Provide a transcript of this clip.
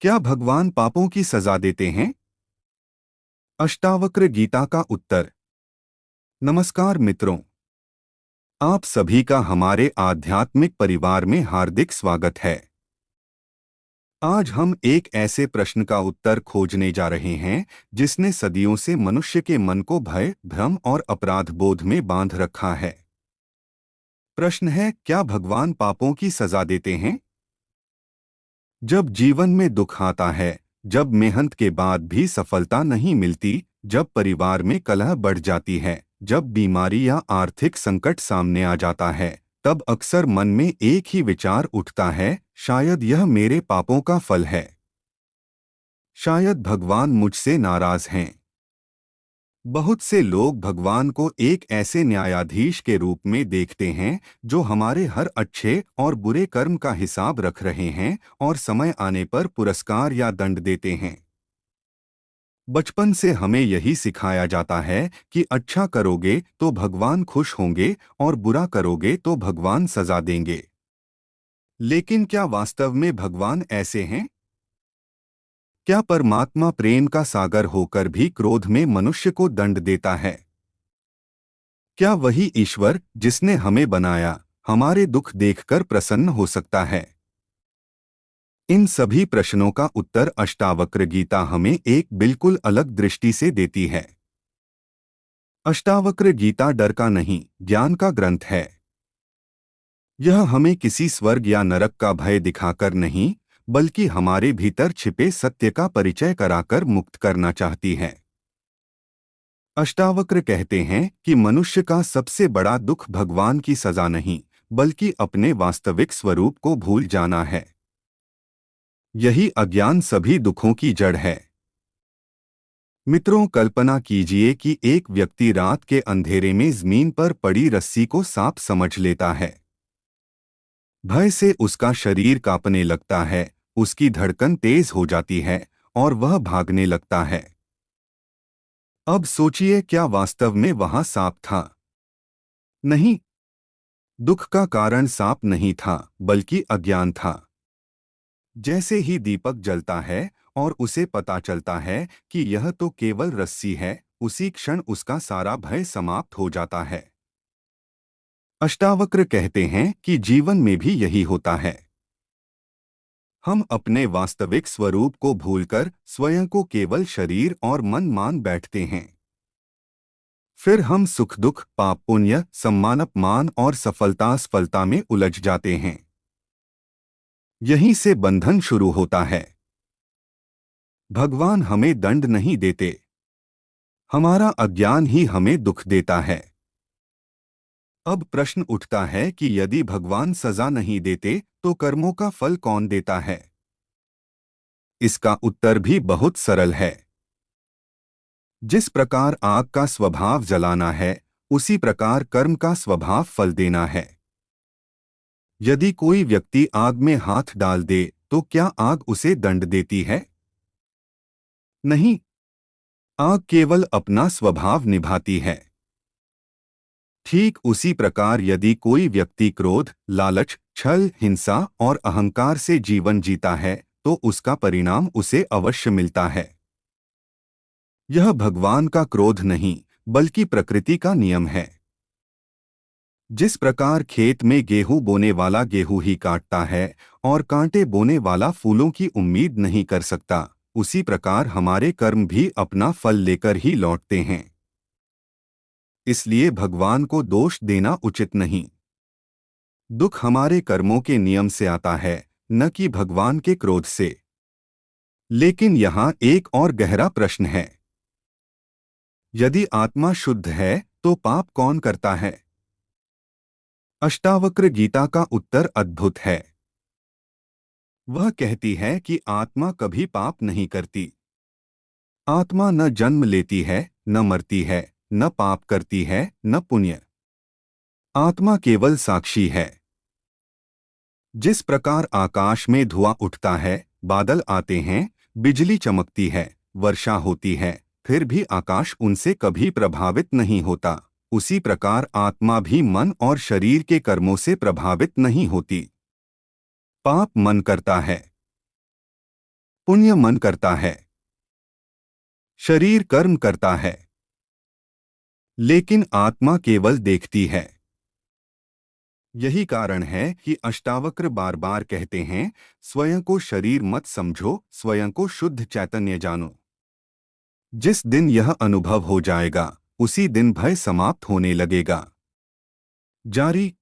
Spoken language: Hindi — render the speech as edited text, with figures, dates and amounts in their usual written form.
क्या भगवान पापों की सजा देते हैं? अष्टावक्र गीता का उत्तर। नमस्कार मित्रों, आप सभी का हमारे आध्यात्मिक परिवार में हार्दिक स्वागत है। आज हम एक ऐसे प्रश्न का उत्तर खोजने जा रहे हैं जिसने सदियों से मनुष्य के मन को भय, भ्रम और अपराध बोध में बांध रखा है। प्रश्न है, क्या भगवान पापों की सजा देते हैं? जब जीवन में दुख आता है, जब मेहनत के बाद भी सफलता नहीं मिलती, जब परिवार में कलह बढ़ जाती है, जब बीमारी या आर्थिक संकट सामने आ जाता है, तब अक्सर मन में एक ही विचार उठता है, शायद यह मेरे पापों का फल है। शायद भगवान मुझसे नाराज हैं। बहुत से लोग भगवान को एक ऐसे न्यायाधीश के रूप में देखते हैं जो हमारे हर अच्छे और बुरे कर्म का हिसाब रख रहे हैं और समय आने पर पुरस्कार या दंड देते हैं। बचपन से हमें यही सिखाया जाता है कि अच्छा करोगे तो भगवान खुश होंगे और बुरा करोगे तो भगवान सजा देंगे। लेकिन क्या वास्तव में भगवान ऐसे हैं? क्या परमात्मा प्रेम का सागर होकर भी क्रोध में मनुष्य को दंड देता है? क्या वही ईश्वर जिसने हमें बनाया, हमारे दुख देखकर प्रसन्न हो सकता है? इन सभी प्रश्नों का उत्तर अष्टावक्र गीता हमें एक बिल्कुल अलग दृष्टि से देती है। अष्टावक्र गीता डर का नहीं, ज्ञान का ग्रंथ है। यह हमें किसी स्वर्ग या नरक का भय दिखाकर नहीं, बल्कि हमारे भीतर छिपे सत्य का परिचय कराकर मुक्त करना चाहती है। अष्टावक्र कहते हैं कि मनुष्य का सबसे बड़ा दुख भगवान की सजा नहीं, बल्कि अपने वास्तविक स्वरूप को भूल जाना है। यही अज्ञान सभी दुखों की जड़ है। मित्रों, कल्पना कीजिए कि एक व्यक्ति रात के अंधेरे में जमीन पर पड़ी रस्सी को सांप समझ लेता है। भय से उसका शरीर कांपने लगता है, उसकी धड़कन तेज हो जाती है और वह भागने लगता है। अब सोचिए, क्या वास्तव में वहां सांप था? नहीं, दुख का कारण सांप नहीं था, बल्कि अज्ञान था। जैसे ही दीपक जलता है और उसे पता चलता है कि यह तो केवल रस्सी है, उसी क्षण उसका सारा भय समाप्त हो जाता है। अष्टावक्र कहते हैं कि जीवन में भी यही होता है। हम अपने वास्तविक स्वरूप को भूलकर स्वयं को केवल शरीर और मन मान बैठते हैं। फिर हम सुख दुख, पाप पुण्य, सम्मान अपमान और सफलता असफलता में उलझ जाते हैं। यहीं से बंधन शुरू होता है। भगवान हमें दंड नहीं देते, हमारा अज्ञान ही हमें दुख देता है। अब प्रश्न उठता है कि यदि भगवान सजा नहीं देते तो कर्मों का फल कौन देता है? इसका उत्तर भी बहुत सरल है। जिस प्रकार आग का स्वभाव जलाना है, उसी प्रकार कर्म का स्वभाव फल देना है। यदि कोई व्यक्ति आग में हाथ डाल दे तो क्या आग उसे दंड देती है? नहीं, आग केवल अपना स्वभाव निभाती है। ठीक उसी प्रकार यदि कोई व्यक्ति क्रोध, लालच, छल, हिंसा और अहंकार से जीवन जीता है तो उसका परिणाम उसे अवश्य मिलता है। यह भगवान का क्रोध नहीं, बल्कि प्रकृति का नियम है। जिस प्रकार खेत में गेहूं बोने वाला गेहूं ही काटता है और कांटे बोने वाला फूलों की उम्मीद नहीं कर सकता, उसी प्रकार हमारे कर्म भी अपना फल लेकर ही लौटते हैं। इसलिए भगवान को दोष देना उचित नहीं। दुख हमारे कर्मों के नियम से आता है, न कि भगवान के क्रोध से। लेकिन यहाँ एक और गहरा प्रश्न है। यदि आत्मा शुद्ध है तो पाप कौन करता है? अष्टावक्र गीता का उत्तर अद्भुत है। वह कहती है कि आत्मा कभी पाप नहीं करती। आत्मा न जन्म लेती है, न मरती है, न पाप करती है, न पुण्य। आत्मा केवल साक्षी है। जिस प्रकार आकाश में धुआं उठता है, बादल आते हैं, बिजली चमकती है, वर्षा होती है, फिर भी आकाश उनसे कभी प्रभावित नहीं होता, उसी प्रकार आत्मा भी मन और शरीर के कर्मों से प्रभावित नहीं होती। पाप मन करता है। पुण्य मन करता है, शरीर कर्म करता है, लेकिन आत्मा केवल देखती है। यही कारण है कि अष्टावक्र बार बार कहते हैं, स्वयं को शरीर मत समझो, स्वयं को शुद्ध चैतन्य जानो। जिस दिन यह अनुभव हो जाएगा, उसी दिन भय समाप्त होने लगेगा। जारी